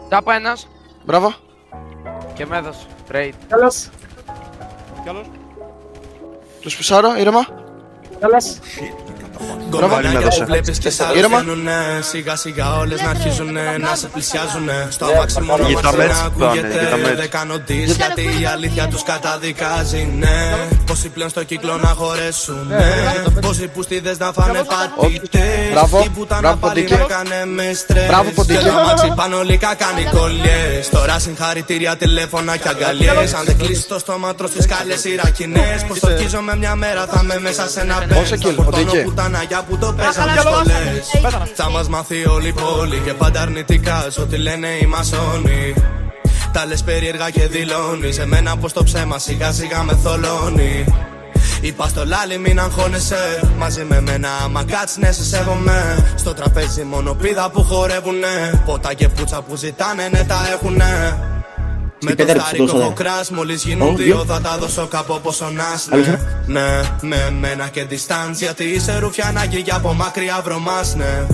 Τάπα ένας. Μπράβο. Και με έδωσε. Trade. Καλώς. Τους πουσάρω, ήρεμα. Καλώς. Μπράβο, Πάλι με έδωσε. Ήρεμα. Σιγά σιγά όλες να αρχίζουνε να σε πλησιάζουνε. Στο αμάξι μόνο μας Γιτάμε δεν έτσι που πάνε, γιτάμε ακούγεται. έτσι. Δεν κάνω τις γιατί η αλήθεια τους καταδικάζει, ναι. Πόσοι πλέον στο κύκλο να χωρέσουνε. Πόσοι πουστίδες να φάνε πατήτες. Μπράβο, Η πουτάνα μπράβο, πάλι Ποντίκη. με κάνε με στρες. Μπράβο, Ποντίκη. Και το αμάξι πάνω λίκα κάνει κολλιές. Τώρα συγχαρητήρια, τηλέφωνα και αγκαλιές. Αν δεν κλείσεις το στόμα τρως τις κάλες Ιρακινές. Πως το χτίζομαι μια μέρα θα με μέσα σε ένα μπες. Πόσα κιλ, Ποντίκη. Πουταναγιά που το παίζανε σχολές. Θα μας μάθει όλη η πόλη και πάντα αρνητικά σ' ό,τι λένε οι μασόνοι. Τα λες περίεργα και δηλώνεις εμένα πως το ψέμα σιγά σιγά με θολώνει. Είπα στο λάλι μην αγχώνεσαι. Μαζί με μένα άμα κάτσεις ναι σε σέβομαι. Στο τραπέζι μόνο πίδα που χορεύουνε. Ποτά και πουτσα που ζητάνε ναι τα έχουνε. Με το στάρικο έχω κράς, μόλις γίνουν δύο θα τα δώσω κάπου πόσο νας, ναι. Ναι, με μένα και distance, γιατί είσαι ρουφιανάκι και από μακριά βρωμάς, ναι.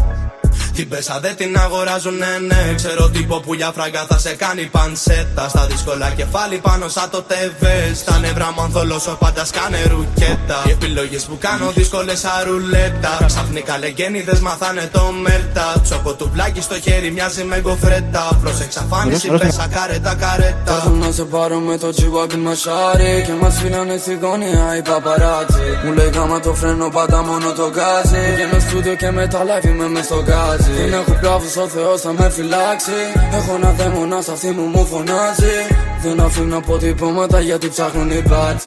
Την πέσα δεν την αγοράζουν, ναι. Ξέρω τύπο που για φράγκα θα σε κάνει πανσέτα. Στα δύσκολα κεφάλι πάνω σαν το τεβές. Στα νευρά μου αν θολώσω πάντα σκάνε ρουκέτα. Οι επιλογές που κάνω δύσκολες σαν ρουλέτα. Ξαφνικά λεγέννηδες μαθάνε το μέρτα. Τσόκο του πλάκι στο χέρι μοιάζει με γκοφρέτα. Προς εξαφάνιση πέσα καρέτα καρέτα. Έρθω να σε πάρω με το τσιουάκι μασάρι. Και μας φύλανε στη γωνία οι παπαράτσι. Μου λέει γάμα το φρένο πάντα μόνο το γκάζι. Βγαίνω στούντιο και με τα live είμαι μες στο γκάζι. Δεν έχω πλάβους, ο Θεός θα με φυλάξει. Έχω ένα δαίμονα, σ' αυτή μου φωνάζει. Δεν αφήνω αποτυπώματα γιατί ψάχνουν οι μπάτς.